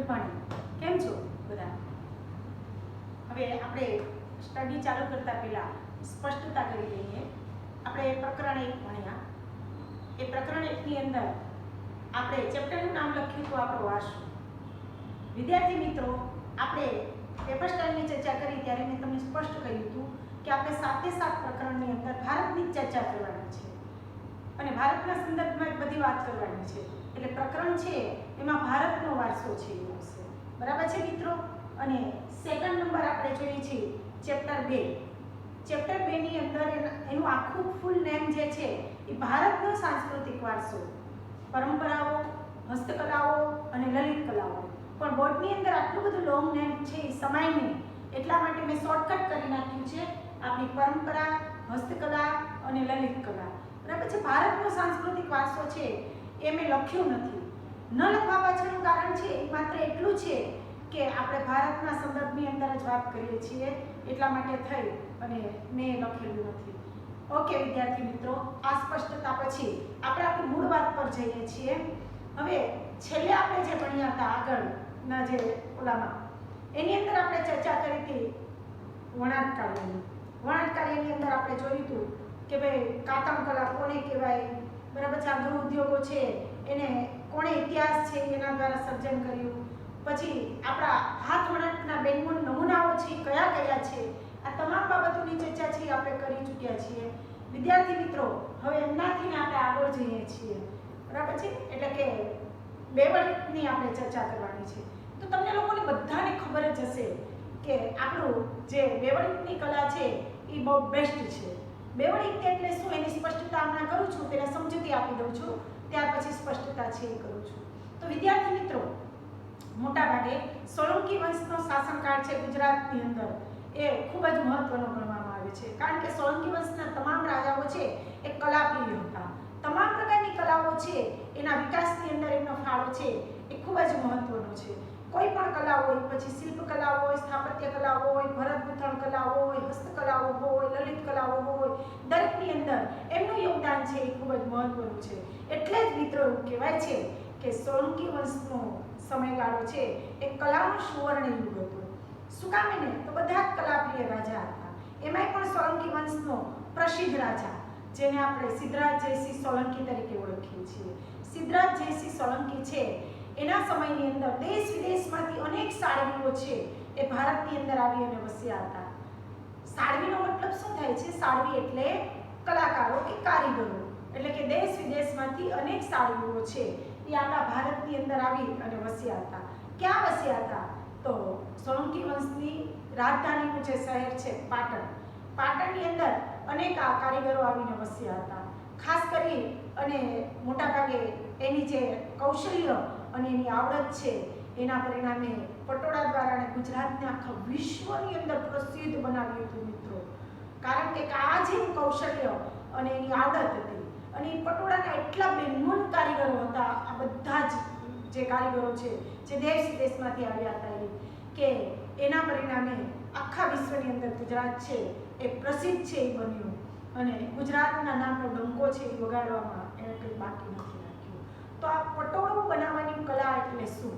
Good morning. કેમ છો બધા? હવે આપણે સ્ટડી ચાલુ કરતા પહેલા સ્પષ્ટતા કરી દઈએ. આપણે પ્રકરણ 1 ભણ્યા. એ પ્રકરણ 1 ની અંદર આપણે ચેપ્ટરનું નામ લખ્યું હતું આપણો વારસો. વિદ્યાર્થી મિત્રો, આપણે પેપર સ્ટાઇલની ચર્ચા કરી ત્યારે મેં તમને સ્પષ્ટ કહ્યું હતું કે આપણે 7 પ્રકરણની અંદર ભારતની ચર્ચા કરવાની છે અને ભારતના સંદર્ભમાં જ બધી વાત કરવાની છે. એટલે પ્રકરણ છે એમાં ભારતનો વારસો છે એ આવશે. બરાબર છે મિત્રો? અને સેકન્ડ નંબર આપણે જોઈએ છીએ ચેપ્ટર 2. ચેપ્ટર 2 ની અંદર એનું આખું ફૂલ નેમ જે છે એ ભારતનો સાંસ્કૃતિક વારસો, પરંપરાઓ, હસ્તકલાઓ અને લલિત કલાઓ. પણ બોર્ડની અંદર આટલું બધું લોંગ નેમ છે એ સમાય નહીં, એટલા માટે મેં શોર્ટકટ કરી નાખ્યું છે. આપણી પરંપરા, હસ્તકલા અને લલિત કલા. બરાબર છે? ભારતનો સાંસ્કૃતિક વારસો છે એ મેં લખ્યું નથી. ન લખવા પાછળનું કારણ છે એ માત્ર એટલું છે કે આપણે ભારતના સંદર્ભની અંદર જ વાત કરીએ છીએ, એટલા માટે થઈ અને મેં લખેલું નથી. ઓકે વિદ્યાર્થી મિત્રો, આ સ્પષ્ટતા પછી આપણે આપણી મૂળ વાત પર જઈએ છીએ. હવે છેલ્લે આપણે જે ભણ્યા હતા આગળના જે ઓલામાં, એની અંદર આપણે ચર્ચા કરી હતી વણાટ કાર્યની. વણાટ કાર્યની અંદર આપણે જોયું હતું કે ભાઈ કાતમ કલા કોને કહેવાય, બરાબર છે? આ ગૃહ ઉદ્યોગો છે એને કોણે ઇતિહાસ છે એના દ્વારા સર્જન કર્યું. પછી આપણા હાથ વણાટના બેનમૂન નમૂનાઓ છે કયા કયા છે, આ તમામ બાબતોની ચર્ચા છે આપણે કરી ચૂક્યા છીએ. વિદ્યાર્થી મિત્રો, હવે એમનાથી આપણે આગળ જઈએ છીએ. બરાબર છે? એટલે કે બેવડની આપણે ચર્ચા કરવાની છે. તો તમને લોકોને બધાને ખબર જ હશે કે આપણું જે બેવડની કલા છે એ બહુ બેસ્ટ છે. બેવડી એટલે શું એની સ્પષ્ટતા હમણાં કરું છું, તેને સમજૂતી આપી દઉં છું, ત્યાર પછી સ્પષ્ટતા છે એ કરું છું. તો વિદ્યાર્થી મિત્રો, મોટા ભાગે સોલંકી વંશનો શાસનકાળ છે ગુજરાતની અંદર એ ખૂબ જ મહત્વનો ગણવામાં આવે છે. કારણ કે સોલંકી વંશના તમામ રાજાઓ છે એ કલાપ્રિય હતા. તમામ પ્રકારની કલાઓ છે એના વિકાસની અંદર એમનો ફાળો છે એ ખૂબ જ મહત્વનો છે. કોઈ પણ કલા હોય, પછી શિલ્પ કલાઓ હોય, સ્થાપત્ય કલાઓ હોય, ભરત ગૂંથણ કલાઓ હોય, હસ્તકલાઓ હોય, લલિત કલાઓ હોય, દરેકની અંદર એમનું યોગદાન છે એ ખૂબ જ મહત્વનું છે. એટલે જ મિત્રો એવું કહેવાય છે કે સોલંકી વંશનો સમયગાળો છે એ કલાનો સુવર્ણ યુગ હતો. શું કામ એને? તો બધા જ કલાપ્રિય રાજા હતા. એમાંય પણ સોલંકી વંશનો પ્રસિદ્ધ રાજા, જેને આપણે સિદ્ધરાજ જયસિંહ સોલંકી તરીકે ઓળખીએ છીએ. સિદ્ધરાજ જયસિંહ સોલંકી છે એના સમયની અંદર દેશ વિદેશમાંથી અનેક સાળવીઓ છે એ ભારતની અંદર આવી અને વસ્યા હતા. સાળવીનો મતલબ શું થાય છે? સાળવી એટલે કલાકારો કે કારીગરો. એટલે કે દેશ વિદેશમાંથી અનેક સાળવીઓ છે એ આપણા ભારતની અંદર આવી અને વસ્યા હતા. ક્યાં વસ્યા હતા? તો સોલંકી વંશની રાજધાનીનું જે શહેર છે પાટણ, પાટણની અંદર અનેક કારીગરો આવીને વસ્યા હતા. ખાસ કરી અને મોટાભાગે એની જે કૌશલ્ય અને એની આવડત છે એના પરિણામે પટોળા દ્વારા અને ગુજરાતને આખા વિશ્વની અંદર પ્રસિદ્ધ બનાવ્યું હતું મિત્રો. કારણ કે આ જે કૌશલ્ય અને એની આવડત હતી અને એ પટોળાના એટલા બેનમૂન કારીગરો હતા, આ બધા જ જે કારીગરો છે જે દેશ વિદેશમાંથી આવ્યા હતા કે એના પરિણામે આખા વિશ્વની અંદર ગુજરાત છે એ પ્રસિદ્ધ છે એ બન્યું અને ગુજરાતના નામનો ડંકો છે એ વગાડવામાં એને કંઈ બાકી નથી રાખ્યું. તો આ પટોળું બનાવવાની કલા એટલે શું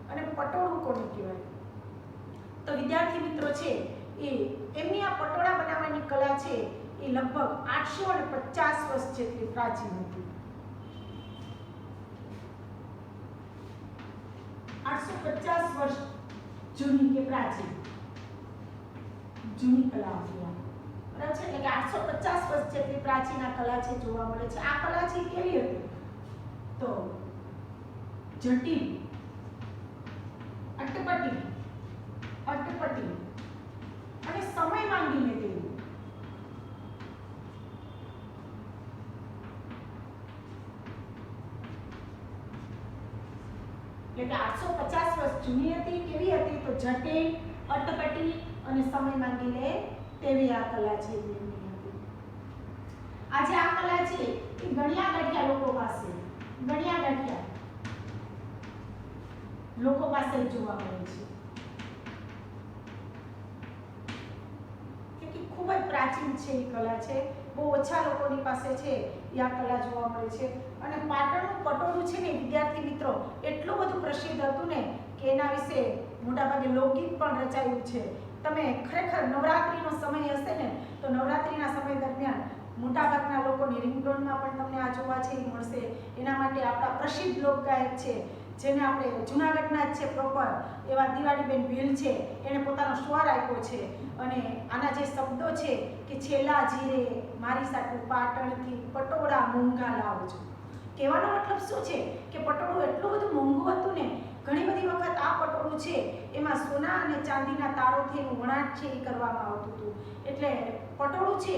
અને પટોળું કોને કહેવાય? તો વિદ્યાર્થી મિત્રો છે એ એમની આ પટોળા બનાવવાની કલા છે એ લગભગ 850 વર્ષ જેટલી પ્રાચીન હતી. 850 વર્ષ જૂની કે પ્રાચીન જૂની કલા હતી. બરાબર છે? એટલે કે 850 વર્ષ જેટલી પ્રાચીન આ કલા છે જોવા મળે છે. આ કલા છે કેવી હતી? તો જટિલ, અટપટી અને સમય માંગીને તેવું. એટલે 850 વર્ષ જૂની હતી. કેવી હતી? તો જટિલ, અટપટી અને સમય માંગીને તેવી આ કલા છે એમની હતી. આજે આ કલા છે એ ગણ્યા ગાંઠ્યા લોકો પાસે જોવા મળે છે કે ખૂબ જ પ્રાચીન છે એ કલા છે. બહુ ઓછા લોકોની પાસે છે એ આ કલા જોવા મળે છે. અને પાટણનું પટોળું છે ને વિદ્યાર્થી મિત્રો એટલું બધું પ્રસિદ્ધ હતું ને કે એના વિશે મોટાભાગે લોકગીત પણ રચાયું છે. તમે ખરેખર નવરાત્રિનો સમય હશે ને તો નવરાત્રિના સમય દરમિયાન મોટાભાગના લોકોની રિંગટોનમાં પણ તમને આ જોવા છે એ મળશે. એના માટે આપણા પ્રસિદ્ધ લોકગાયક છે, જેને આપણે જૂનાગઢના જ છે પ્રોપર એવા દિવાળીબેન ભીલ છે, એણે પોતાનો સ્વર આપ્યો છે. અને આના જે શબ્દો છે કે છેલ્લા જીરે મારી સાથે પાટણથી પટોળા મોંઘા લાવજો. કહેવાનો મતલબ શું છે કે પટોળું એટલું બધું મોંઘું હતું ને, ઘણી બધી વખત આ પટોળું છે એમાં સોના અને ચાંદીના તારોથી એનું વણાટ છે એ કરવામાં આવતું હતું. એટલે પટોળું છે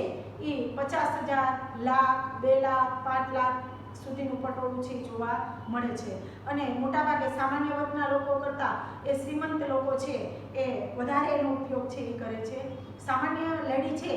એ 50,000, લાખ, 2 લાખ, 5 લાખ સુધીનું પટોળું છે જોવા મળે છે. અને મોટાભાગે સામાન્ય વર્ગના લોકો કરતાં એ શ્રીમંત લોકો છે એ વધારે એનો ઉપયોગ છે એ કરે છે. સામાન્ય લેડી છે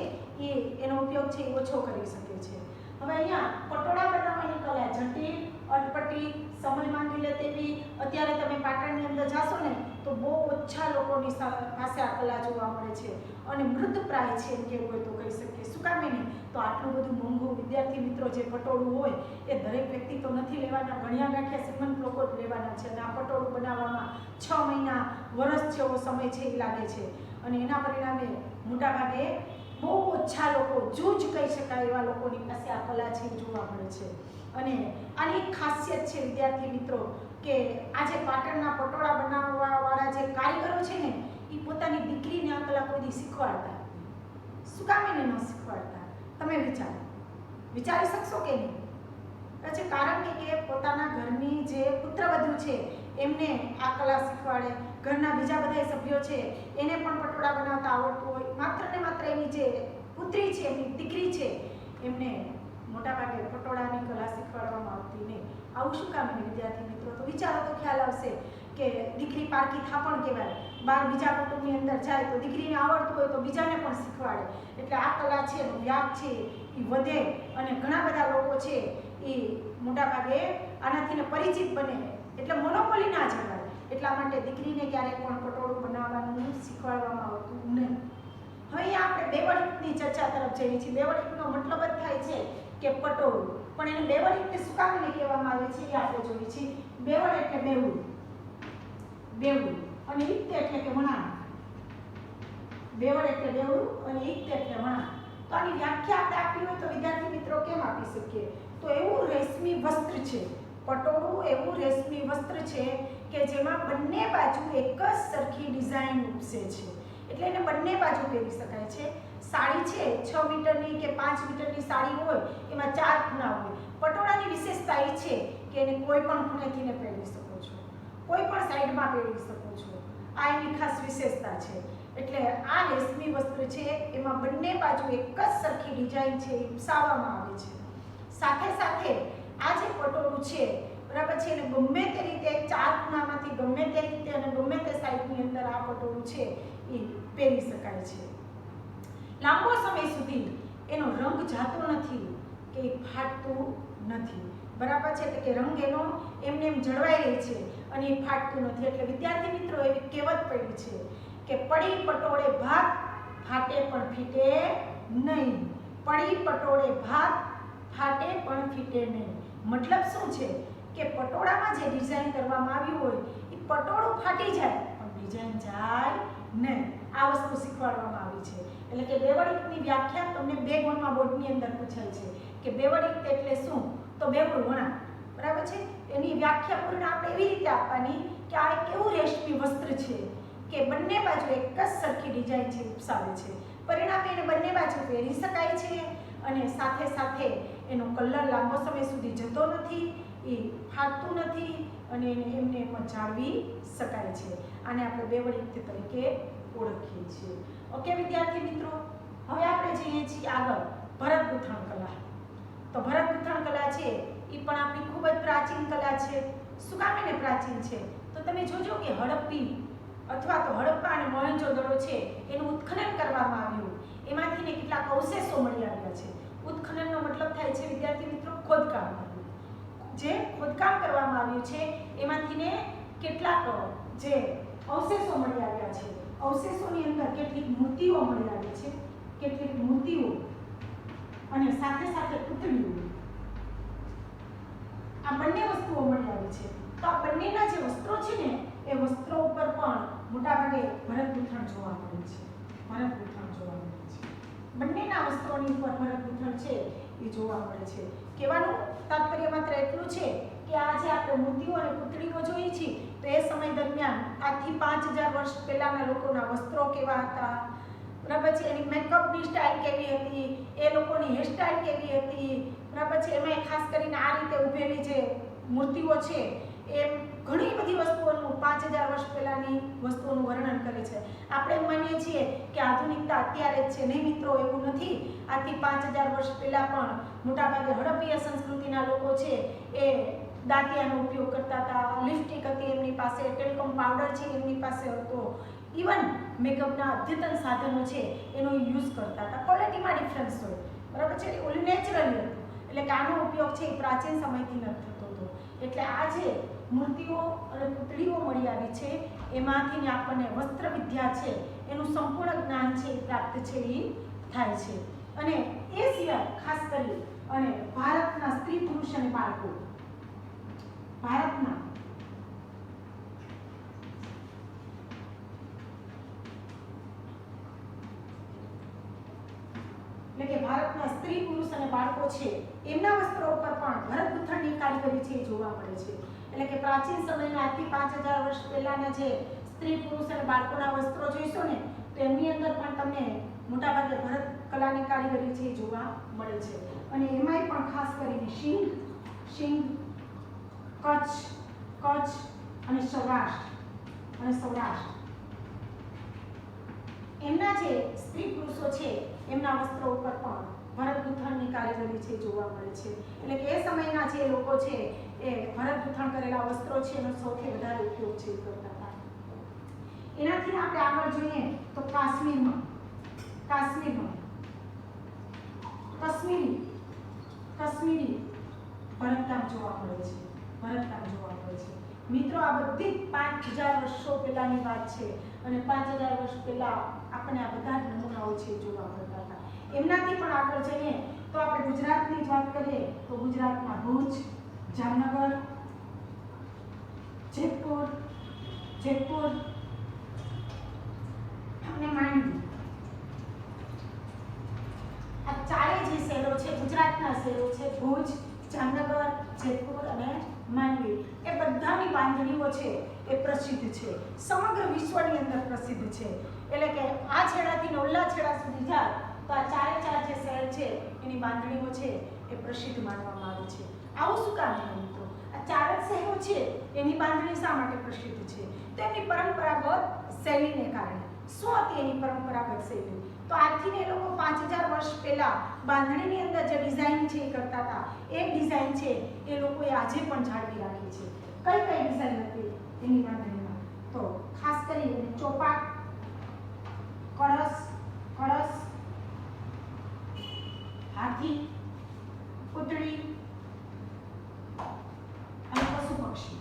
એનો ઉપયોગ છે એ ઓછો કરી શકે છે. હવે અહીંયા પટોળા બનાવવાની કલા જટિલ, અટપટી, સમય માંગી લે તેવી. અત્યારે તમે પાટણની અંદર જાશો ને તો બહુ ઓછા લોકોની પાસે આ કલા જોવા મળે છે અને મૃતપ્રાય છે એમ કહેવું હોય તો કહી શકીએ. શું કામ નહીં? તો આટલું બધું મોંઘું વિદ્યાર્થી મિત્રો જે પટોળું હોય એ દરેક વ્યક્તિ તો નથી લેવાના, ગણ્યા ગાંઠ્યા શ્રીમંત લોકો જ લેવાના છે. અને આ પટોળું બનાવવામાં 6 મહિના, વર્ષ જેવો સમય છે એ લાગે છે. અને એના પરિણામે મોટાભાગે બહુ ઓછા લોકો, જૂજ કહી શકાય એવા લોકોની પાસે આ કલા છે જોવા મળે છે. અને આની એક ખાસિયત છે વિદ્યાર્થી મિત્રો કે આજે પાટણના પટોળા બનાવવાવાળા જે કારીગરો છે ને એ પોતાની દીકરીને આ કલા કોઈ દી શીખવાડતા. શું કામ એને ન શીખવાડતા? તમે વિચારી શકશો કે નહીં? પછી કારણ કે પોતાના ઘરની જે પુત્રવધુ છે એમને આ કલા શીખવાડે. ઘરના બીજા બધા સભ્યો છે એને પણ પટોળા બનાવતા આવડતું હોય, માત્ર ને માત્ર એની જે પુત્રી છે, એની દીકરી છે, એમને મોટાભાગે પટોળાની કલા શીખવાડવામાં આવતી નહીં. આવું શું કામ નહીં વિદ્યાર્થી મિત્રો? તો વિચારો તો ખ્યાલ આવશે કે દીકરી પારકી થાપણ કહેવાય. બાર બીજા કુટુંબની અંદર જાય તો દીકરીને આવડતું હોય તો બીજાને પણ શીખવાડે. એટલે આ કલા છે એનો વ્યાપ છે એ વધે અને ઘણા બધા લોકો છે એ મોટાભાગે આનાથી પરિચિત બને. એટલે મોનોપોલી ના જવાય. એટલા માટે દીકરીને ક્યારેક પણ પટોળું બનાવવાનું શીખવાડવામાં આવતું નહીં. હવે અહીંયા આપણે બેવડીની ચર્ચા તરફ જઈએ છીએ. બેવડીનો મતલબ જ થાય છે કે પટોળું. પણ એને બેવડીને શું કામ એને કહેવામાં આવે છે એ આપણે જોઈએ છીએ. બેવડ એટલે બેવડું, બેવડું અને ઈક્ત એટલે કે વણાટ. બેવડ એટલે બેવડું અને ઈક્ત એટલે વણાટ. તો આની વ્યાખ્યા આપણે આપી હોય તો વિદ્યાર્થી મિત્રો કેમ આપી શકીએ? તો એવું રેશમી વસ્ત્ર છે. પટોળું એવું રેશમી વસ્ત્ર છે કે જેમાં બંને બાજુ એક જ સરખી ડિઝાઇન ઉપસે છે. એટલે એને બંને બાજુ પહેરી શકાય છે. સાડી છે 6 મીટરની કે 5 મીટરની સાડી હોય એમાં 4 ખૂણા હોય. પટોળાની વિશેષતા એ છે કે એને કોઈ પણ ખૂણેથી પહેરી શકો છો, કોઈ પણ સાઈડમાં પહેરી શકો છો. આ એની ખાસ વિશેષતા છે. એટલે આ રેશમી વસ્ત્ર છે એમાં બંને બાજુ એક જ સરખી ડિઝાઇન છે એ ઉપસાવવામાં આવે છે. સાથે સાથે આ જે પટોળું છે બરાબર છે એને ગમે તે રીતે 4 ખૂણામાંથી ગમે તે રીતે અને ગમે તે સાઈડની અંદર આ પટોળું છે એ પહેરી શકાય છે. લાંબો સમય સુધી એનો રંગ જાતો નથી કે ફાટતું નથી. બરાબર છે? એટલે કે રંગ એનો એમને એમ જળવાઈ રહે છે અને એ ફાટતું નથી. એટલે વિદ્યાર્થી મિત્રો એવી કહેવત પડી છે કે પડી પટોળે ભાત, ફાટે પણ ફીટે નહીં. પડી પટોળે ભાત, ફાટે પણ ફીટે નહીં. મતલબ શું છે કે પટોળામાં જે ડિઝાઇન કરવામાં આવી હોય એ પટોળું ફાટી જાય પણ ડિઝાઇન જાય નહીં. આ વસ્તુ શીખવાડવામાં આવી છે. એટલે કે બેવડીની વ્યાખ્યા તમને 2 ગુણમાં બોર્ડની અંદર પૂછાય છે કે બેવડી એટલે શું? તો બેવડું વણાટ. બરાબર છે? એની વ્યાખ્યા પૂર્ણ આપણે એવી રીતે આપવાની કે આ એક એવું રેશમી વસ્ત્ર છે કે બંને બાજુ એક જ સરખી ડિઝાઇન છે ઉપસાવે છે. પરિણામે એને બંને બાજુ પહેરી શકાય છે અને સાથે સાથે એનો કલર લાંબો સમય સુધી જતો નથી, એ ફાટતું નથી અને એને એમને એમ જાળવી શકાય છે. આને આપણે બેવડી તરીકે ઓળખીએ છીએ. ઓકે વિદ્યાર્થી મિત્રો, હવે આપણે જઈએ છીએ આગળ ભરત ગૂંથણ કલા. તો ભરત ગૂંથણ કલા છે એ પણ આપણી ખૂબ જ પ્રાચીન કલા છે. શું કામ એને પ્રાચીન છે? તો તમે જોજો કે હડપ્પી અથવા તો હડપ્પા અને મોહેંજો-દડો છે એનું ઉત્ખનન કરવામાં આવ્યું. એમાંથી ને કેટલાક અવશેષો મળી આવ્યા છે. ઉત્ખનનનો મતલબ થાય છે વિદ્યાર્થી મિત્રો ખોદકામ કરવું. જે ખોદકામ કરવામાં આવ્યું છે એમાંથી ને કેટલાક જે અવશેષો મળી આવ્યા છે. અવશેષોની અંદર કેટલીક મૂર્તિઓ મળી આવી છે, કેટલીક મૂર્તિઓ અને સાથે સાથે પુતળીઓ. આ બંને વસ્તુઓ મળી આવી છે. તો આ બંનેના જે વસ્ત્રો છે ને એ વસ્ત્રો ઉપર પણ મોટાભાગે ભરતગૂંથણ જોવા મળે છે. ભરતગૂંથણ જોવા મળે છે. બંનેના વસ્ત્રોની ઉપર ભરતગૂંથણ છે એ જોવા મળે છે. કહેવાનું તાત્પર્ય માત્ર એટલું છે કે આ જે આપણે મૂર્તિઓ અને પુતળીઓ જોઈ છે તો એ સમય દરમિયાન આજથી 5000 વર્ષ પહેલાના લોકોના વસ્ત્રો કેવા હતા, બરાબર છે, એની મેકઅપની સ્ટાઇલ કેવી હતી, એ લોકોની હેરસ્ટાઇલ કેવી હતી, બરાબર છે, એમાં ખાસ કરીને આ રીતે ઊભેલી જે મૂર્તિઓ છે એ ઘણી બધી વસ્તુઓનું 5000 વર્ષ પહેલાની વસ્તુઓનું વર્ણન કરે છે. આપણે માનીએ છીએ કે આધુનિકતા અત્યારે જ છે, નહીં મિત્રો, એવું નથી. આજથી 5000 વર્ષ પહેલા પણ મોટાભાગે હડપ્પીય સંસ્કૃતિના લોકો છે એ દાંતિયાનો ઉપયોગ કરતા હતા, લિપસ્ટિક હતી એમની પાસે, ટેલિકોમ પાવડર છે એમની પાસે હતો, ઇવન મેકઅપના અદ્યતન સાધનો છે એનો યુઝ કરતા હતા. ક્વોલિટીમાં ડિફરન્સ હોય, બરાબર છે, ઓલું નેચરલી હતું. એટલે કે આનો ઉપયોગ છે એ પ્રાચીન સમયથી ન થતો હતો. એટલે આ જે મૂર્તિઓ અને પુતળીઓ મળી આવી છે એમાંથી આપણને વસ્ત્ર વિદ્યા છે એનું સંપૂર્ણ જ્ઞાન છે એ પ્રાપ્ત છે એ થાય છે. અને એ સિવાય ખાસ કરી અને ભારતના સ્ત્રી પુરુષ અને બાળકો, ભારતના એટલે કે ભારતના સ્ત્રી પુરુષ અને બાળકો છે એમના વસ્ત્રો ઉપર પણ ભરતગૂંથણની કારીગરી છે એ જોવા મળે છે. એટલે કે પ્રાચીન સમયના આજથી 5000 વર્ષ પહેલાના જે સ્ત્રી પુરુષ અને બાળકોના વસ્ત્રો જોઈશો ને તો એમની અંદર પણ તમને મોટાભાગે ભરત કલાની કારીગરી છે એ જોવા મળે છે. અને એમાંય પણ ખાસ કરીને શિંગ, કચ્છ અને સૌરાષ્ટ્ર એમના જે સ્ત્રી પુરુષો છે એમના વસ્ત્રો ઉપર પણ ભરતગૂંથણની કારીગરી છે જોવા મળે છે. એટલે કે એ સમયના જે લોકો છે એ ભરતગૂંથણ કરેલા વસ્ત્રો છે એનો સૌથી વધારે ઉપયોગ છે કરતા હતા. એનાથી આપણે આગળ જોઈએ તો કાશ્મીરી ભરતકામ જોવા મળે છે. મિત્રો આ બધી 5000 વર્ષો પહેલાની વાત છે અને 5000 વર્ષ પહેલા આપણે આ બધા નમૂનાઓ છે જોવા મળતા હતા. એમનાથી પણ આગળ જઈએ તો આપણે ગુજરાતની જ વાત કરીએ તો ગુજરાતના ભુજ, જામનગર, જેતપુર અને માંડવી, આ ચારે જે શહેરો છે ગુજરાતના શહેરો છે ભુજ, જામનગર, જેતપુર અને માંડવી, એ બધાની બાંધણીઓ છે એ પ્રસિદ્ધ છે, સમગ્ર વિશ્વની અંદર પ્રસિદ્ધ છે. એટલે કે આ છેડાથી ઓલા છેડા સુધી જાય તો આ ચારે ચાર જે શહેર છે એની બાંધણીઓ છે એ પ્રસિદ્ધ માનવામાં આવે છે. આવું શું કામ છે મિત્રો? આ ચાર જ શહેરો છે એની બાંધણી શા માટે પ્રસિદ્ધ છે? તો એમની પરંપરાગત શૈલીને કારણે. શું હતી એની પરંપરાગત શૈલી? તો આજથી એ લોકો 5000 વર્ષ પહેલા બાંધણીની અંદર જે ડિઝાઇન છે એ કરતા હતા એ ડિઝાઇન છે એ લોકોએ આજે પણ જાળવી રાખી છે. કઈ ડિઝાઇન હતી એની બાંધણીમાં? તો ખાસ કરીને ચોપાટ, કળશ, હાથી, પુતળી અને પશુ પક્ષી,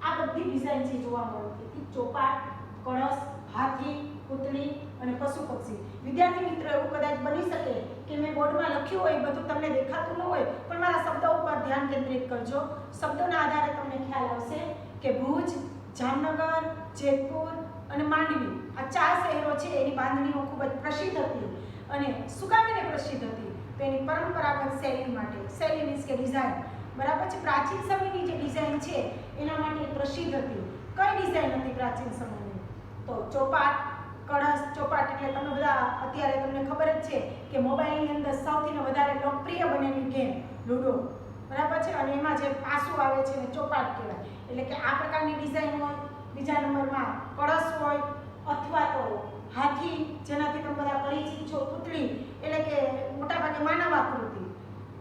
આ બધી ડિઝાઇન છે જોવા મળતી હતી. ચોપાટ, કળશ, હાથી, પુતળી અને પશુ પક્ષી. વિદ્યાર્થી મિત્રો, એવું કદાચ બની શકે કે મેં બોર્ડમાં લખ્યું હોય બધું તમને દેખાતું ન હોય, પણ મારા શબ્દો ઉપર ધ્યાન કેન્દ્રિત કરજો. શબ્દોના આધારે તમને ખ્યાલ આવશે કે ભુજ, જામનગર, જેતપુર અને માંડવી આ ચાર શહેરો છે એની બાંધણીઓ ખૂબ જ પ્રસિદ્ધ હતી. અને શું કામ એને પ્રસિદ્ધ હતી? તો એની પરંપરાગત શૈલી માટે. શૈલી મીન્સ કે ડિઝાઇન, બરાબર છે. પ્રાચીન સમયની જે ડિઝાઇન છે એના માટે પ્રસિદ્ધ હતી. કઈ ડિઝાઇન હતી પ્રાચીન સમયની? તો ચોપાટ, કળશ. ચોપાટ એટલે તમે બધા અત્યારે તમને ખબર જ છે કે મોબાઈલની અંદર સૌથી વધારે લોકપ્રિય બનેલી ગેમ લૂડો, બરાબર છે, અને એમાં જે પાસું આવે છે એને ચોપાટ કહેવાય. એટલે કે આ પ્રકારની ડિઝાઇન હોય. બીજા નંબરમાં કળશ હોય અથવા તો હાથી, જેનાથી તમે બધા પરિચિત છો. પુતળી એટલે કે મોટાભાગે માનવ આકૃતિ,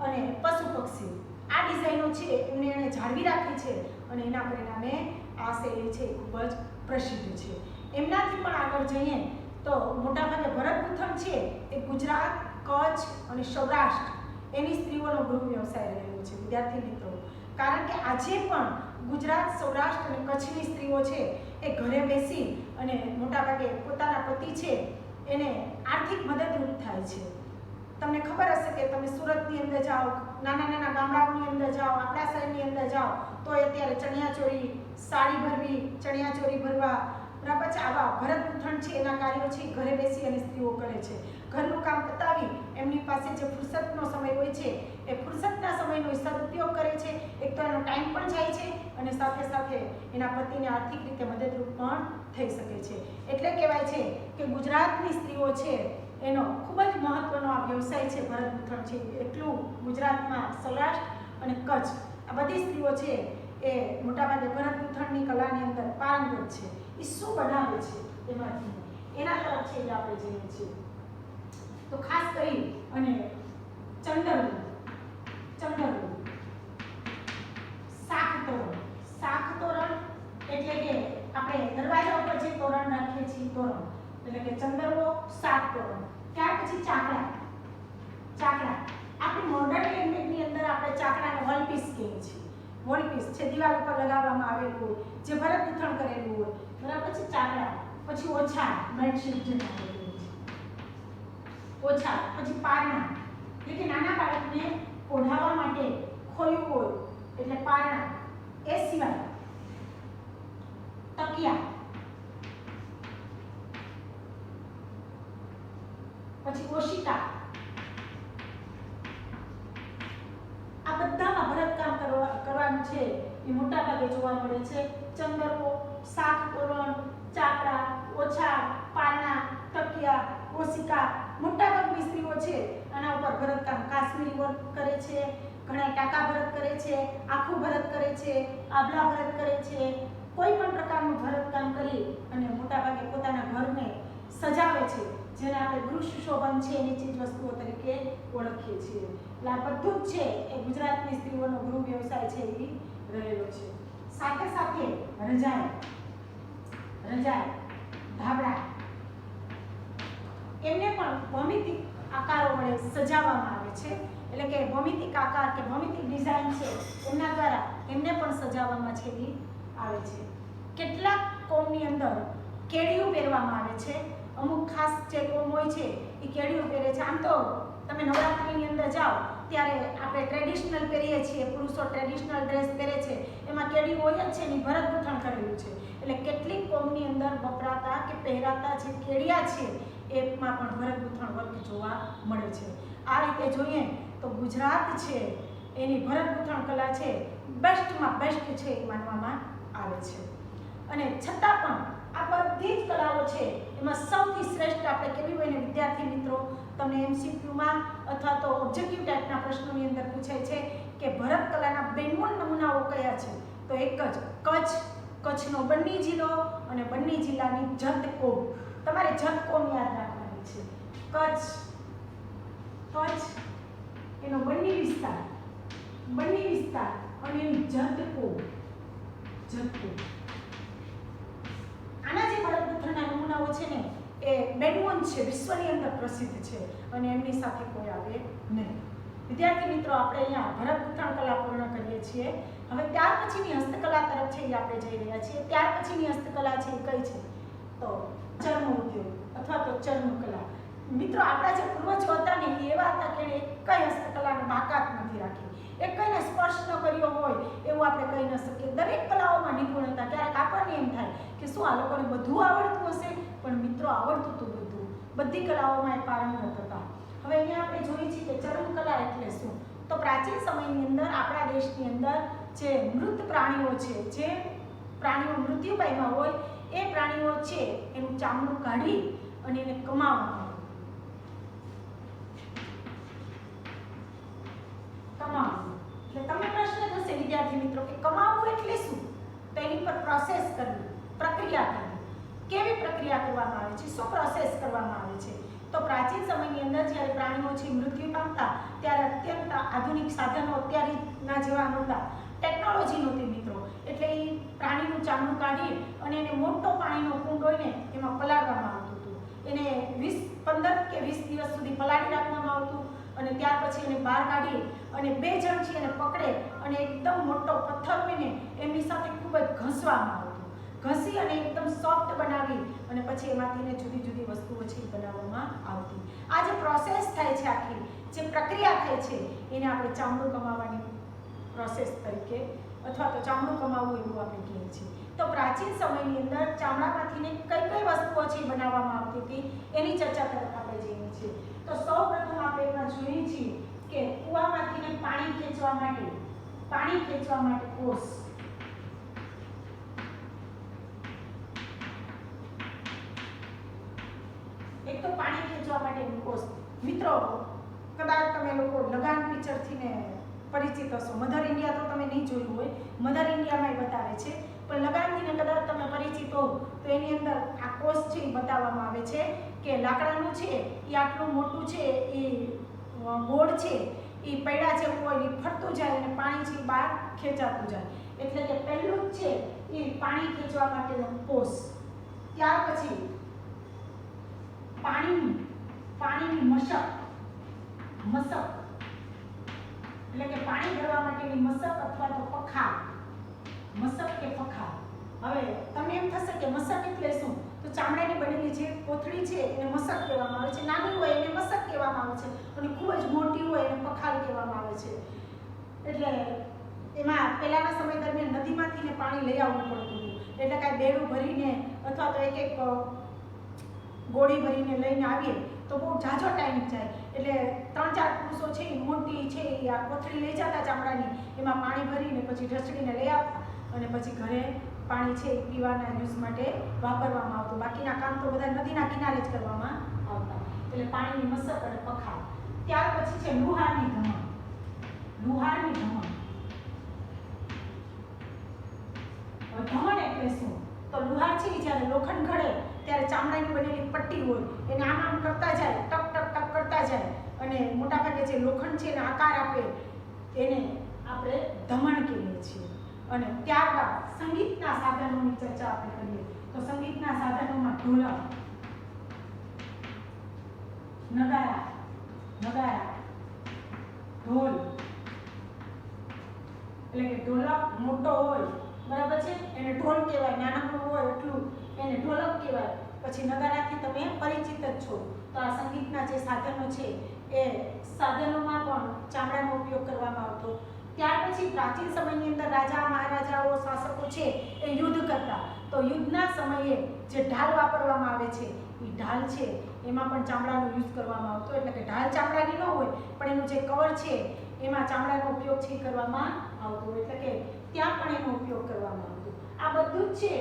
અને પશુ પક્ષી. આ ડિઝાઇનો છે એમને એને જાળવી રાખી છે અને એના પરિણામે આ શૈલી છે ખૂબ જ પ્રસિદ્ધ છે. એમનાથી પણ આગળ જઈએ તો મોટાભાગે ભરતગૂંથણ છે એ ગુજરાત, કચ્છ અને સૌરાષ્ટ્ર એની સ્ત્રીઓનો ગૃહ વ્યવસાય રહેલો છે વિદ્યાર્થી મિત્રો. કારણ કે આજે પણ ગુજરાત, સૌરાષ્ટ્ર અને કચ્છની સ્ત્રીઓ છે એ ઘરે બેસી અને મોટાભાગે પોતાના પતિ છે એને આર્થિક મદદરૂપ થાય છે. તમને ખબર હશે કે તમે સુરતની અંદર જાઓ, નાના નાના ગામડાઓની અંદર જાઓ, આપણા શહેરની અંદર જાઓ તો અત્યારે ચણિયાચોળી, સાડી ભરવી, ચણિયાચોળી ભરવા, બરાબર છે, આવા ભરત ગૂંથણ છે એના કાર્યો છે ઘરે બેસી અને સ્ત્રીઓ કરે છે. ઘરનું કામ પતાવી એમની પાસે જે ફુરસતનો સમય હોય છે એ ફુરસતના સમયનો સદુપયોગ કરે છે. એક તો એનો ટાઈમ પણ જાય છે અને સાથે સાથે એના પતિને આર્થિક રીતે મદદરૂપ પણ થઈ શકે છે. એટલે કહેવાય છે કે ગુજરાતની સ્ત્રીઓ છે એનો ખૂબ જ મહત્વનો આ વ્યવસાય છે ભરત ગૂંથણ છે. એટલું ગુજરાતમાં સૌરાષ્ટ્ર અને કચ્છ આ બધી સ્ત્રીઓ છે એ મોટાભાગે ભરત ગૂંથણની કલાની અંદર પારંગત છે. એ શું બનાવે છે એમાંથી એના તરફ છે આપણે જઈએ છીએ. તો ખાસ કરી અને ચંદરવું, શાક તોરણ એટલે કે આપણે દરવાજા ઉપર જે તોરણ રાખીએ છીએ તોરણ એટલે કે ચંદરવો, શાક તોરણ. ત્યાર પછી ચાકડા આપણી મોડર્ન લેંગ્વેજની અંદર આપણે ચાકડાને વોલપીસ કહીએ છીએ. વોલપીસ છે દિવાલ ઉપર લગાવવામાં આવેલું હોય, જે ભરત ગૂંથણ કરેલું હોય, બરાબર છે. ચાકડા પછી ઓછા, બેડશીટ જે નાખેલું છે ઓછા, પછી પારણા એટલે કે નાના બાળકને ઓઢાવવા માટે ખોયું હોય એટલે પારણા. એ સિવાય તકિયા, પછી ઓશિકા. આ બધામાં ભરતકામ કરવાનું છે એ મોટા ભાગે જોવા મળે છે. ચંદરવો, શાક તોરણ, ચાકડા, ઓછા, પારણા, તકિયા, ઓશિકા. મોટા ભાગની સ્ત્રીઓ છે આના ઉપર ભરતકામ, કાશ્મીરી વર્ક કરે છે, ઘણા ટાકા ભરત કરે છે, આખું ભરત કરે છે, આભલા ભરત કરે છે. કોઈ પણ પ્રકારનું ભરતકામ કરી અને મોટા ભાગે પોતાના ઘરને સજાવે છે, જેને આપણે ગૃહ સુશોભન છે એની ચીજ વસ્તુઓ તરીકે ઓળખીએ છીએ. એટલે આ બધું જ છે એ ગુજરાતની સ્ત્રીઓનો ગૃહ વ્યવસાય છે એ રહેલો છે. સાથે સાથે રજાઈ, ધાબળા એમને પણ ભૌમિતિક આકારો વડે સજાવવામાં આવે છે. એટલે કે ભૌમિતિક આકાર કે ભૌમિતિક ડિઝાઇન છે એમના દ્વારા એમને પણ સજાવવામાં છે એ આવે છે. કેટલાક કોમની અંદર કેડિયું પહેરવામાં આવે છે. અમુક ખાસ જે કોમ હોય છે એ કેડિયું પહેરે છે. આમ તો તમે નવરાત્રિની અંદર જાઓ ત્યારે આપણે ટ્રેડિશનલ પહેરીએ છીએ, પુરુષો ટ્રેડિશનલ ડ્રેસ પહેરે છે, એમાં કેડિયું હોય જ છે એની ભરત ગૂંથણ કરેલું છે. એટલે કેટલીક કોમની અંદર વપરાતા કે પહેરાતા જે કેડિયા છે એમાં પણ ભરત ગૂંથણ વર્ક જોવા મળે છે. આ રીતે જોઈએ તો ગુજરાત છે એની ભરત ગૂંથણ કલા છે બેસ્ટમાં બેસ્ટ છે એ માનવામાં આવે છે. અને છતાં પણ આ બધી જ કલાઓ છે એમાં સૌથી શ્રેષ્ઠ આપણે કેવી હોય ને વિદ્યાર્થી મિત્રો તમને એમસીક્યુમાં અથવા તો ઓબ્જેક્ટિવ ટાઈપના પ્રશ્નોની અંદર પૂછાય છે કે ભરત કલાના બેનમૂળ નમૂનાઓ કયા છે? તો એક જ કચ્છનો બન્ની જિલ્લો અને બન્ની જિલ્લાની જત કોમ. તમારે જત કોમ યાદ રાખવાની છે. કચ્છ એનો બન્ની વિસ્તાર અને એની જત કોમ. આના જે ભરત ગૂંથણના નમૂનાઓ છે ને એ બેનમૂન છે, વિશ્વની અંદર પ્રસિદ્ધ છે અને એમની સાથે કોઈ આવે નહીં. વિદ્યાર્થી મિત્રો આપણે અહીંયા ભરત ગૂંથણ કલા પૂર્ણ કરીએ છીએ. હવે ત્યાર પછીની હસ્તકલા તરફ છે એ આપણે જઈ રહ્યા છીએ. ત્યાર પછીની હસ્તકલા છે એ કઈ છે? તો ચર્મ ઉદ્યોગ અથવા તો ચર્મકલા. મિત્રો આપણા જે પૂર્વજો હતા ને એવા હતા કે કઈ હસ્તકલાને બાકાત નથી રાખી, એ કઈને સ્પર્શ ન કર્યો હોય એવું આપણે કહી ન શકીએ. દરેક કલાઓમાં નિપુણ હતા. ક્યારેક આપણને એમ થાય કે શું આ લોકોને બધું આવડતું હશે, પણ મિત્રો આવડતું હતું બધું. બધી કલાઓમાં એ પારંગત હતા. હવે અહીંયા આપણે જોઈએ છીએ કે ચર્મકલા એટલે શું? તો પ્રાચીન સમયની અંદર આપણા દેશની અંદર જે મૃત પ્રાણીઓ છે, જે પ્રાણીઓ મૃત્યુ પામ્યા હોય એ પ્રાણીઓ છે એનું ચામડું કાઢી અને એને કમાવામાં એટલે તમને પ્રશ્ન થશે વિદ્યાર્થી મિત્રો કે કમાવવું એટલે શું? તો એની પર પ્રોસેસ કરવી, પ્રક્રિયા કરવી. કેવી પ્રક્રિયા કરવામાં આવે છે, શું પ્રોસેસ કરવામાં આવે છે? તો પ્રાચીન સમયની અંદર જ્યારે પ્રાણીઓ છે મૃત્યુ પામતા ત્યારે અત્યંત આધુનિક સાધનો અત્યારના જેવા નહોતા, ટેકનોલોજી નહોતી મિત્રો. એટલે એ પ્રાણીનું ચામડું કાઢી અને એને મોટો પાણીનો કુંડ હોય ને એમાં પલાળવામાં આવતું હતું. એને 15 કે 20 દિવસ સુધી પલાળી રાખવામાં આવતું અને ત્યાર પછી એને બહાર કાઢી અને 2 જણ છે એને પકડે અને એકદમ મોટો પથ્થર હોય ને એમની સાથે ખૂબ જ ઘસવામાં આવતું. ઘસી અને એકદમ સોફ્ટ બનાવી અને પછી એમાંથી જુદી જુદી વસ્તુઓ છે બનાવવામાં આવતી. આ જે પ્રોસેસ થાય છે, આખી જે પ્રક્રિયા થાય છે, એને આપણે ચામડું કમાવાની પ્રોસેસ તરીકે અથવા તો ચામડું કમાવવું એવું આપણે કહીએ છીએ. તો પ્રાચીન સમયની અંદર ચામડામાંથી કઈ કઈ વસ્તુઓ છે બનાવવામાં આવતી હતી એની ચર્ચા તરફ આપણે જઈએ છીએ. તો સૌપ્રથમ આપણે એમાં જોઈએ છીએ કે કૂવામાંથી પાણી ખેંચવા માટે કોસ, એક તો પાણી ખેંચવા માટેની કોસ. મિત્રો કદાચ તમે લોકો લગાન પિક્ચરથી ને પરિચિત હશો. મધર ઇન્ડિયા તો તમે નહીં જોયું હોય, મધર ઇન્ડિયામાં એ બતાવે છે, પણ લગાનથી ને કદાચ તમે પરિચિત હો તો એની અંદર આ કોસ છે એ બતાવવામાં આવે છે કે લાકડાનું છે એ આટલું મોટું છે, એ ગોળ છે એ પૈડા જેવું હોય, એ ફરતું જાય અને પાણી છે બહાર ખેંચાતું જાય. એટલે કે પહેલું જ છે એ પાણી ખેંચવા માટેનો કોસ. ત્યાર પછી પાણીની મશક એટલે કે પાણી ભરવા માટેની મશક અથવા તો પખાર, મશક કે પખાર. હવે તમને એમ થશે કે મશક એટલે શું? તો ચામડાની બનેલી જે કોથળી છે એને મશક કહેવામાં આવે છે. નાની હોય એને મશક કહેવામાં આવે છે અને ખૂબ જ મોટી હોય એને પખાર કહેવામાં આવે છે. એટલે એમાં પહેલાના સમય દરમિયાન નદીમાંથી પાણી લઈ આવવું પડતું હતું. એટલે કાંઈ બેડું ભરીને અથવા તો એક ગોળી ભરીને લઈને આવીએ તો બહુ ઝાઝો ટાઈમ જાય. એટલે 3-4 પુરુષો છે મોટી છે એ આ કોથળી લઈ જતા ચામડાની, એમાં પાણી ભરીને પછી ઢસડીને લઈ આવતા અને પછી ઘરે પાણી છે એ પીવાના યુઝ માટે વાપરવામાં આવતું. બાકીના કામ તો બધા નદીના કિનારે જ કરવામાં આવતા. એટલે પાણીની મશક અને પખાર. ત્યાર પછી છે લુહારની ધમણ. ધમણ એટલે શું? તો લુહાર છે જ્યારે લોખંડ ઘડે ત્યારે ચામડાની બનેલી પટ્ટી હોય એને આમ કરતા જાય, ટક ટક ટક કરતા જાય અને મોટાભાગે જે લોખંડ છે એને આકાર આપે એને આપણે ધમણ કહીએ છીએ. અને ત્યારબાદ સંગીતના સાધનોની ચર્ચા આપણે કરીએ તો સંગીતના સાધનોમાં ઢોલક, નગારા, ઢોલ એટલે કે ઢોલક મોટો હોય બરાબર છે એને ઢોલ કહેવાય, નાનકડું હોય એટલું એને ઢોલક કહેવાય. પછી નગારાથી તમે પરિચિત જ છો. તો આ સંગીતના જે સાધનો છે એ સાધનોમાં પણ ચામડાનો ઉપયોગ કરવામાં આવતો. ત્યાર પછી પ્રાચીન સમયની અંદર રાજા મહારાજાઓ શાસકો છે એ યુદ્ધ કરતા. તો યુદ્ધના સમયે જે ઢાલ વાપરવામાં આવે છે એ ઢાલ છે એમાં પણ ચામડાનો યુઝ કરવામાં આવતો. એટલે કે ઢાલ ચામડાની ન હોય પણ એનું જે કવર છે એમાં ચામડાનો ઉપયોગ છે કરવામાં આવતો. એટલે કે ત્યાં પણ એનો ઉપયોગ કરવામાં આવતો. આ બધું જ છે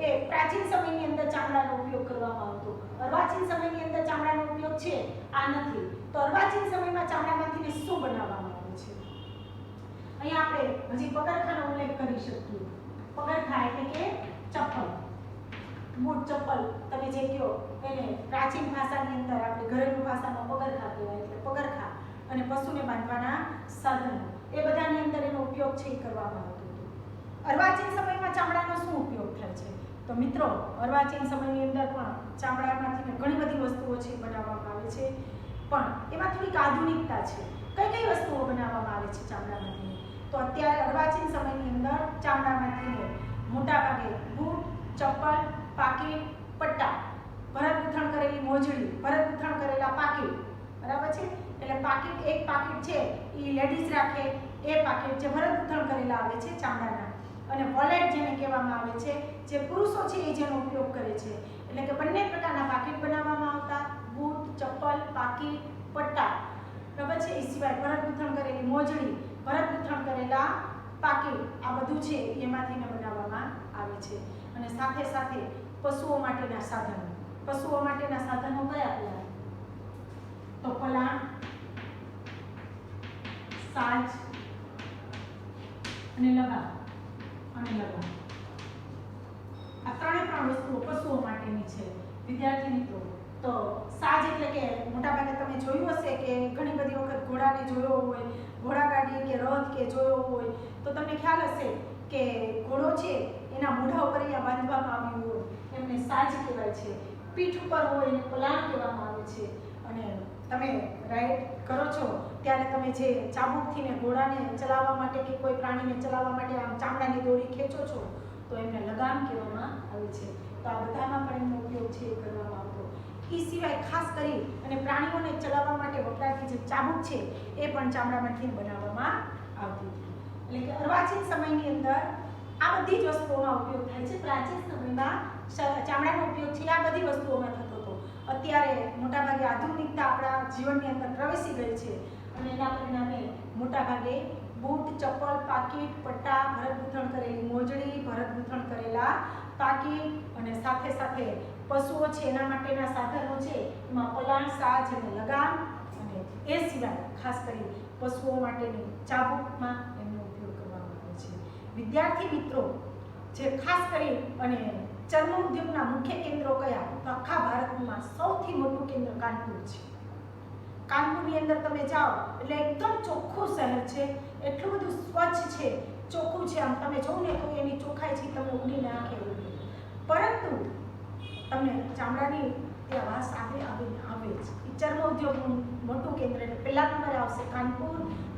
એ પ્રાચીન સમયની અંદર ચામડાનો ઉપયોગ કરવામાં આવતો. અર્વાચીન સમયની અંદર ચામડાનો ઉપયોગ છે આ નથી. તો અર્વાચીન સમયમાં ચામડામાંથી શું બનાવવામાં આવે છે? અહીંયા આપણે હજી પગરખાનો ઉલ્લેખ કરી શકીએ. પગરખા એટલે કે ચપ્પલ, બૂટ ચપ્પલ તમે જે કહો એને પ્રાચીન ભાષાની અંદર આપણે ઘરેલું ભાષામાં પગરખા કહેવાય. એટલે પગરખા અને પશુને બાંધવાના સાધનો એ બધાની અંદર એનો ઉપયોગ છે કરવામાં આવતો હતો. અર્વાચીન સમયમાં ચામડાનો શું ઉપયોગ થાય છે? તો મિત્રો અર્વાચીન સમયની અંદર પણ ચામડામાંથી ઘણી બધી વસ્તુઓ છે બનાવવામાં આવે છે, પણ એમાં થોડીક આધુનિકતા છે. કઈ વસ્તુઓ બનાવવામાં આવે છે ચામડામાંથી? તો અત્યારે અર્વાચીન સમયની અંદર ચામડામાંથી મોટાભાગે બૂટ, ચપ્પલ, પાકીટ, પટ્ટા, ભરત ગૂંથણ કરેલી મોજડી, ભરત ગૂંથણ કરેલા પાકીટ, બરાબર છે. એટલે પાકીટ, એક પાકીટ છે એ લેડીઝ રાખે, એ પાકીટ જે ભરત ગૂંથણ કરેલા આવે છે ચામડાના, અને વોલેટ જેને કહેવામાં આવે છે જે પુરુષો છે એ જેનો ઉપયોગ કરે છે. એટલે કે બંને પ્રકારના પાકીટ બનાવવામાં આવતા. બૂટ, ચપ્પલ, પાકીટ, પટ્ટા, બરાબર છે. એ સિવાય ભરત ગૂંથણ કરેલી મોજડી, ભરત ગૂંથણ કરેલા પાકીટ, આ બધું છે એમાંથી બનાવવામાં આવે છે. અને સાથે સાથે પશુઓ માટેના સાધનો. પશુઓ માટેના સાધનો કયા કયા? તો પલાણ, સાજ અને લગામ. આ ત્રણ વસ્તુઓ પશુઓ માટેની છે. વિદ્યાર્થી મિત્રો, તો સાજ એટલે કે મોટાભાગે તમે જોયું હશે કે ઘણી બધી વખત ઘોડાને જોયો હોય, ઘોડાગાડી કે રથ કે જોયો હોય તો તમને ખ્યાલ હશે કે ઘોડો છે એના મોઢા ઉપર અહીંયા બાંધવામાં આવ્યું હોય એમને સાજ કહેવાય છે. પીઠ ઉપર હોય એને પલાણ કહેવામાં આવે છે. અને તમે રાઈડ કરો છો ત્યારે તમે જે ચાબુકથી ને ઘોડાને ચલાવવા માટે કે કોઈ પ્રાણીને ચલાવવા માટે આમ ચામડાની દોરી ખેંચો છો તો એમને લગામ કહેવામાં આવે છે. તો આ બધામાં પણ એમનો ઉપયોગ છે એ કરવામાં આવતો. એ સિવાય ખાસ કરી અને પ્રાણીઓને ચલાવવા માટે વપરાતી જે ચાબુક છે એ પણ ચામડામાંથી બનાવવામાં આવતી હતી. એટલે કે અર્વાચીન સમયની અંદર આ બધી જ વસ્તુઓમાં ઉપયોગ થાય છે. પ્રાચીન સમયમાં ચામડાનો ઉપયોગ છે આ બધી વસ્તુઓમાં થતો હતો. અત્યારે મોટાભાગે આધુનિકતા આપણા જીવનની અંદર પ્રવેશી ગઈ છે અને એના પરિણામે મોટાભાગે બૂટ, ચપ્પલ, પાકીટ, પટ્ટા, ભરત ગૂંથણ કરેલી મોજડી, ભરત ગૂંથણ કરેલા પાકીટ અને સાથે સાથે પશુઓ છે એના માટેના સાધનો છે એમાં પલાણ, સાજ અને લગામ અને એ સિવાય ખાસ કરી પશુઓ માટેની ચાબુકમાં એમનો ઉપયોગ કરવામાં આવે છે. વિદ્યાર્થી મિત્રો જે ખાસ કરી અને ચર્મ ઉદ્યોગના મુખ્ય કેન્દ્રો કયા? તો આખા ભારતમાં સૌથી મોટું કેન્દ્ર કાનપુર છે. કાનપુરની અંદર તમે જાઓ એટલે એકદમ ચોખ્ખું શહેર છે, એટલું બધું સ્વચ્છ છે, ચોખ્ખું છે. આમ તમે જોવો ને તો એની ચોખ્ખાઈ છે તમને ઉડીને આંખે ઉડે. પરંતુ તમને ચામડાની ત્યાં વાસ આવે જ. એ ચર્મ ઉદ્યોગનું મોટું કેન્દ્ર એટલે પહેલા નંબરે આવશે કાનપુર,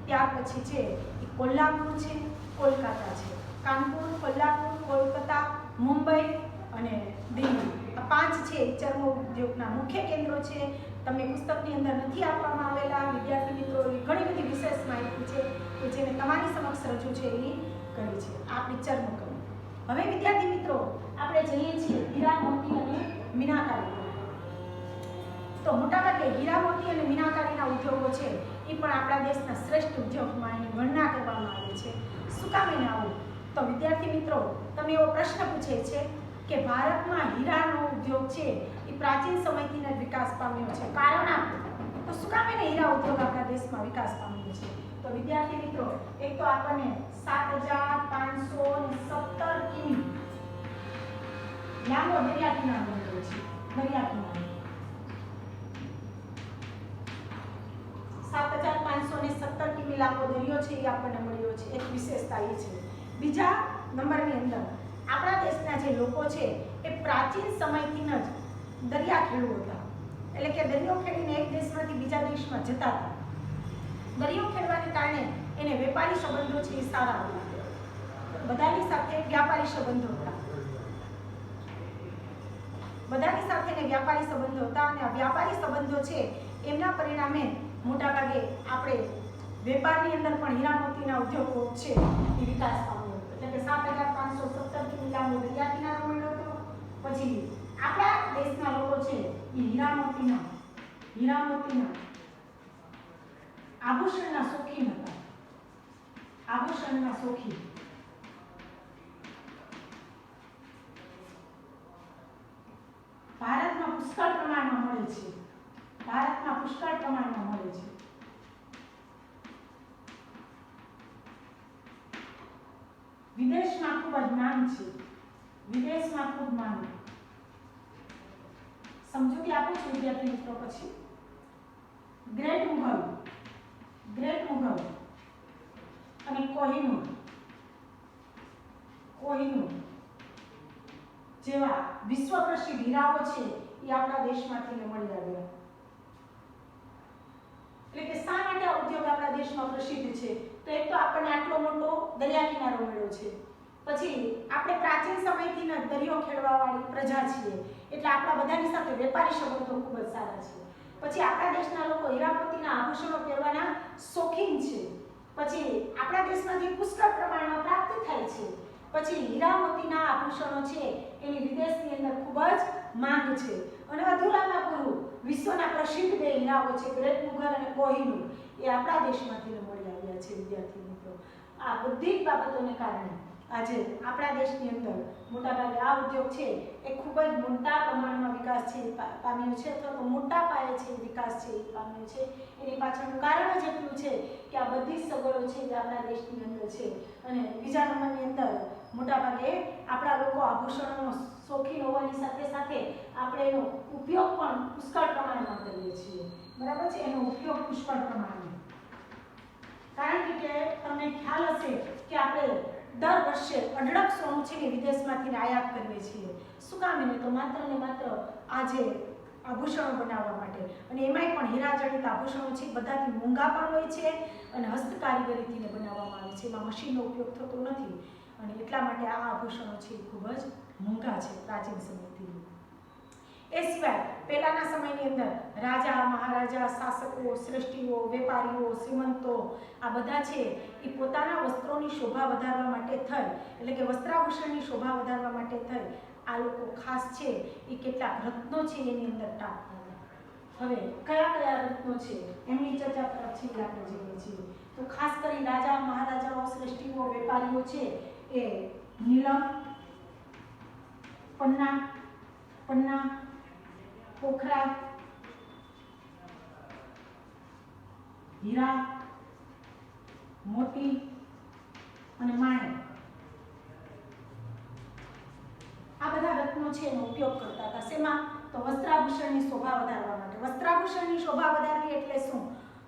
ત્યાર પછી છે એ કોલ્હાપુર છે, કોલકાતા છે. કાનપુર, કોલ્હાપુર, કોલકાતા, મુંબઈ અને દિલ્હી આ 5 છે ચર્મ ઉદ્યોગના મુખ્ય કેન્દ્રો છે. તમને પુસ્તકની અંદર નથી આપવામાં આવેલા. વિદ્યાર્થી મિત્રો ઘણી બધી વિશેષ માહિતી છે કે જેને તમારી સમક્ષ રજૂ છે એ કરી છે આપણી ચર્મકલા. હવે વિદ્યાર્થી મિત્રો આપણે જઈએ છીએ હીરા, મોતી અને મીનાકારી. તો મોટાભાગે હીરા, મોતી અને મીનાકારીના ઉદ્યોગો છે એ પણ આપણા દેશના શ્રેષ્ઠ ઉદ્યોગમાં એની ગણના કરવામાં આવે છે. શું કામ એને આવું? તો વિદ્યાર્થી મિત્રો તમે એવો પ્રશ્ન પૂછે છે કે ભારતમાં હીરાનો ઉદ્યોગ છે એ પ્રાચીન સમયથી જ વિકાસ પામ્યો છે. કારણ આપો તો શું કામ એને હીરા ઉદ્યોગ આપણા દેશમાં વિકાસ પામ્યો છે? તો વિદ્યાર્થી મિત્રો એક તો આપણને 7517 કિમી લાંબો દરિયા કિનારો મળ્યો છે. દરિયા કિનારો 7517 કિમી લાંબો દરિયો છે એ આપણને મળ્યો છે. એક વિશેષતા એ છે. બીજા નંબરની અંદર આપણા દેશના જે લોકો છે એ પ્રાચીન સમયથી જ દરિયા ખેડુ હતા. એટલે કે દરિયો ખેડીને એક દેશમાંથી બીજા દેશમાં જતા હતા. દરિયો ખેડવાને કારણે એને વેપારી સંબંધો છે એ સારા હતા. બધાની સાથે વ્યાપારી સંબંધો હતા. બધાની સાથે વ્યાપારી સંબંધો હતા અને આ વ્યાપારી સંબંધો છે એમના પરિણામે મોટાભાગે આપણે વેપારની અંદર પણ હીરા મોતીના ઉદ્યોગો છે એ વિકાસ પામ્યો. એટલે કે 7517 કિમી લાંબો દરિયા કિનારો મળ્યો હતો. પછી આપણા દેશના લોકો છે એ હીરા મોતીના આભૂષણના શોખીન હતા. આભૂષણના શોખીન. ભારતમાં પુષ્કળ પ્રમાણમાં મળે છે. વિદેશમાં ખૂબ જ માંગ છે. સમજૂતી આપું છું વિદ્યાર્થી મિત્રો. પછી ગ્રેટ મુઘલ અને કોહિનૂર જેવા વિશ્વ પ્રસિદ્ધ હીરાઓ છે એ આપણા દેશમાંથી મળી આવ્યા. એટલે કે શા માટે આ ઉદ્યોગ આપણા દેશમાં પ્રસિદ્ધ છે? તો એક તો આપણને આટલો મોટો દરિયા કિનારો મળ્યો છે. પછી આપણે પ્રાચીન સમયથી જ દરિયો ખેડવાવાળી પ્રજા છીએ એટલે આપણા બધાની સાથે વેપારી સંબંધો ખૂબ જ સારા છે. પછી આપણા દેશના લોકો હીરા મોતીના આભૂષણો પહેરવાના શોખીન છે. પછી આપણા દેશમાંથી પુષ્કળ પ્રમાણમાં પ્રાપ્ત થાય છે. પછી હીરા મોતીના આભૂષણો છે એની વિદેશની અંદર ખૂબ જ માંગ છે. અને અધૂરામાં પૂરું વિશ્વના પ્રસિદ્ધ બે હીરાઓ છે ગ્રેટ મુઘલ અને કોહિનૂર એ આપણા દેશમાંથી મળી આવ્યા છે. વિદ્યાર્થી મિત્રો આ બધી જ બાબતોને કારણે આજે આપણા દેશની અંદર મોટાભાગે આ ઉદ્યોગ છે એ ખૂબ જ મોટા પ્રમાણમાં વિકાસ છે પામ્યો છે અથવા તો મોટા પાયે છે વિકાસ છે પામ્યો છે. એની પાછળનું કારણ જ એટલું છે કે આ બધી સગવડો છે જે આપણા દેશની અંદર છે. અને બીજા નંબરની અંદર મોટાભાગે આપણા લોકો આભૂષણોનો શોખીન હોવાની સાથે સાથે આપણે એનો ઉપયોગ પણ પુષ્કળ પ્રમાણમાં કરીએ છીએ. બરાબર છે? એનો ઉપયોગ પુષ્કળ પ્રમાણમાં. કારણ કે તમને ખ્યાલ હશે કે આપણે દર વર્ષે અઢળક સોનું છે કે વિદેશમાંથી આયાત કરીએ છીએ. શું કામ? એને તો માત્ર ને માત્ર આજે આભૂષણો બનાવવા માટે. અને એમાંય પણ હીરા જડિત આભૂષણો છે બધાથી મોંઘા પણ હોય છે અને હસ્તકારીગરીથી બનાવવામાં આવે છે. એમાં મશીનનો ઉપયોગ થતો નથી અને એટલા માટે આ આભૂષણો છે એ ખૂબ જ મોંઘા છે પ્રાચીન સમયથી. એ સિવાય પહેલાના સમયની અંદર રાજા, મહારાજા, શાસકો, શ્રેષ્ઠીઓ, વેપારીઓ, શ્રીમંતો આ બધા છે એ પોતાના વસ્ત્રોની શોભા વધારવા માટે થઈ, એટલે કે વસ્ત્રાભૂષણની શોભા વધારવા માટે થઈ આ લોકો ખાસ છે એ કેટલાક રત્નો છે એની અંદર ટાંકતા. હવે કયા કયા રત્નો છે એમની ચર્ચા પછી આપણે જોઈએ છીએ. તો ખાસ કરી રાજા, મહારાજાઓ, શ્રેષ્ઠીઓ, વેપારીઓ છે એ નીલમ, પન્ના, પોખરા, હીરા, મોતી અને માણેક આ બધા રત્નો છે એનો ઉપયોગ કરતા હતા. શેમાં? તો વસ્ત્રાભૂષણની શોભા વધારવા માટે. વસ્ત્રાભૂષણની શોભા વધારવી એટલે શું?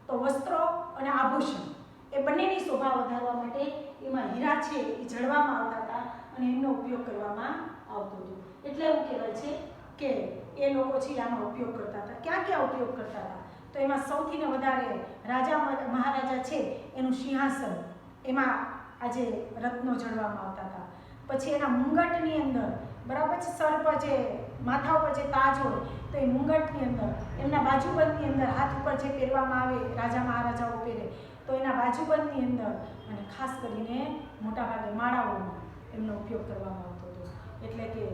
તો વસ્ત્રો અને આભૂષણ એ બંનેની શોભા વધારવા માટે એમાં હીરા છે એ જડવામાં આવતા હતા અને એમનો ઉપયોગ કરવામાં આવતો હતો. એટલે એવું કહેવાય છે કે એ લોકો છે આનો ઉપયોગ કરતા હતા. ક્યાં ક્યાં ઉપયોગ કરતા હતા? તો એમાં સૌથી વધારે રાજા મહારાજા છે એનું સિંહાસન, એમાં આજે રત્નો જડવામાં આવતા હતા. પછી એના મુંગટની અંદર, બરાબર છે, સર પર જે માથા ઉપર જે તાજ હોય તો એ મુંગટની અંદર, એમના બાજુબંધની અંદર, હાથ ઉપર જે પહેરવામાં આવે રાજા મહારાજાઓ પહેરે તો એના બાજુબંધની અંદર, અને ખાસ કરીને મોટાભાગે માળાઓમાં એમનો ઉપયોગ કરવામાં આવતો હતો. એટલે કે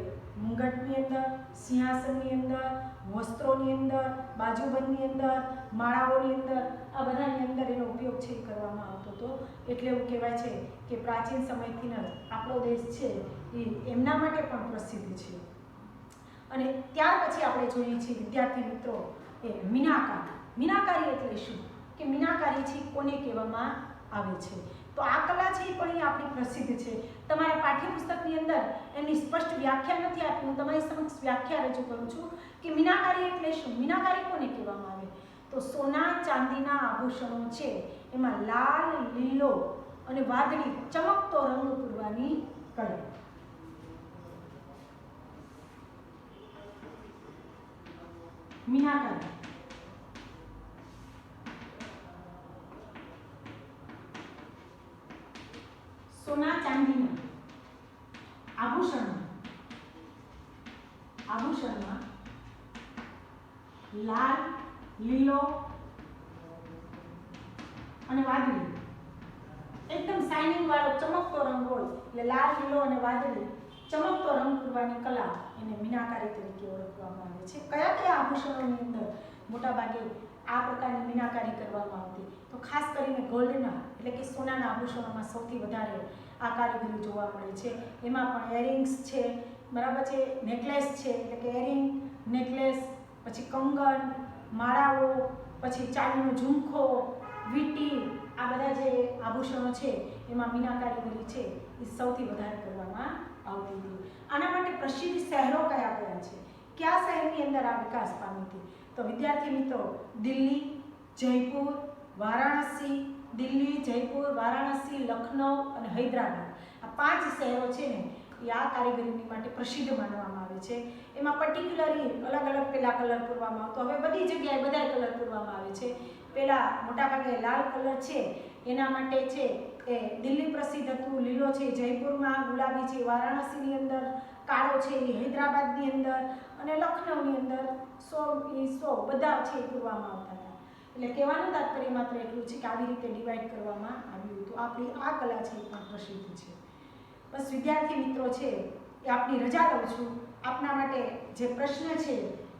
મુંગટની અંદર, સિંહાસનની અંદર, વસ્ત્રોની અંદર, બાજુબંધની અંદર, માળાઓની અંદર, આ બધાની અંદર એનો ઉપયોગ છે કરવામાં આવતો હતો. એટલે એવું કહેવાય છે કે પ્રાચીન સમયથી આપણો દેશ છે એ એમના માટે પણ પ્રસિદ્ધ છે. અને ત્યાર પછી આપણે જોઈએ છીએ વિદ્યાર્થી મિત્રો એ મીનાકારી. મીનાકારી એટલે શું? કે મીનાકારી છે કોને કહેવામાં આવે છે? તો આ કલા છે એ પણ એ આપણી પ્રસિદ્ધ છે. તમારા પાઠ્યપુસ્તકની અંદર એની સ્પષ્ટ વ્યાખ્યા નથી આપી, હું તમારી સમક્ષ વ્યાખ્યા રજૂ કરું છું કે મીનાકારી એટલે શું. મીનાકારી કોને કહેવામાં આવે? તો સોના ચાંદીના આભૂષણો છે એમાં લાલ, લીલો અને વાદળી ચમકતો રંગ પૂરવાની કળા. મીનાકારી સોના ચાંદીના આભૂષણમાં લાલ, લીલો અને વાદળી એકદમ શાઇનિંગ વાળો ચમકતો રંગ હોય એટલે લાલ, લીલો અને વાદળી ચમકતો રંગ પૂરવાની કલા એને મીનાકારી તરીકે ઓળખવામાં આવે છે. કયા કયા આભૂષણોની અંદર મોટાભાગે આ પ્રકારની મીનાકારી કરવામાં આવતી? તો ખાસ કરીને ગોલ્ડના એટલે કે સોનાના આભૂષણોમાં સૌથી વધારે આ કારીગરી જોવા મળે છે. એમાં પણ એરિંગ્સ છે, બરાબર છે, નેકલેસ છે એટલે કે એરિંગ, નેકલેસ, પછી કંગન, માળાઓ, પછી ચાંદીનો ઝુમખો, વીંટી, આ બધા જે આભૂષણો છે એમાં મીનાકારીગરી છે એ સૌથી વધારે કરવામાં આવતી હતી. આના માટે પ્રસિદ્ધ શહેરો કયા કયા છે? કયા શહેરની અંદર આ વિકાસ પામી હતી? તો વિદ્યાર્થી મિત્રો દિલ્હી, જયપુર, વારાણસી, લખનઉ અને હૈદરાબાદ આ 5 શહેરો છે ને એ આ કારીગરીની માટે પ્રસિદ્ધ માનવામાં આવે છે. એમાં પર્ટિક્યુલરલી અલગ અલગ પહેલાં કલર પૂરવામાં આવતો, હવે બધી જગ્યાએ બધા કલર પૂરવામાં આવે છે. પહેલાં મોટાભાગે લાલ કલર છે એના માટે છે એ દિલ્હી પ્રસિદ્ધ હતું, લીલો છે જયપુરમાં, ગુલાબી છે વારાણસીની અંદર, કાળો છે એ હૈદરાબાદની અંદર અને લખનઉની અંદર 100 બધા છે એ પૂરવામાં આવતા હતા. એટલે કહેવાનું તાત્પર્ય માત્ર એટલું છે કે આવી રીતે ડિવાઈડ કરવામાં આવ્યું હતું. આપણી આ કલા છે એ પણ પ્રસિદ્ધ છે. બસ વિદ્યાર્થી મિત્રો છે એ આપની રજા લઉં છું. આપના માટે જે પ્રશ્ન છે,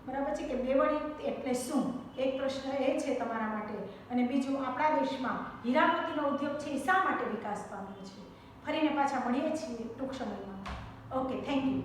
બરાબર છે, કે દેવળી એટલે શું? એક પ્રશ્ન એ છે તમારા માટે, અને બીજું આપણા દેશમાં હીરા મોતીનો ઉદ્યોગ છે એ શા માટે વિકાસ પામ્યો છે? ફરીને પાછા મળીએ છીએ ટૂંક સમયમાં. Okay, thank you.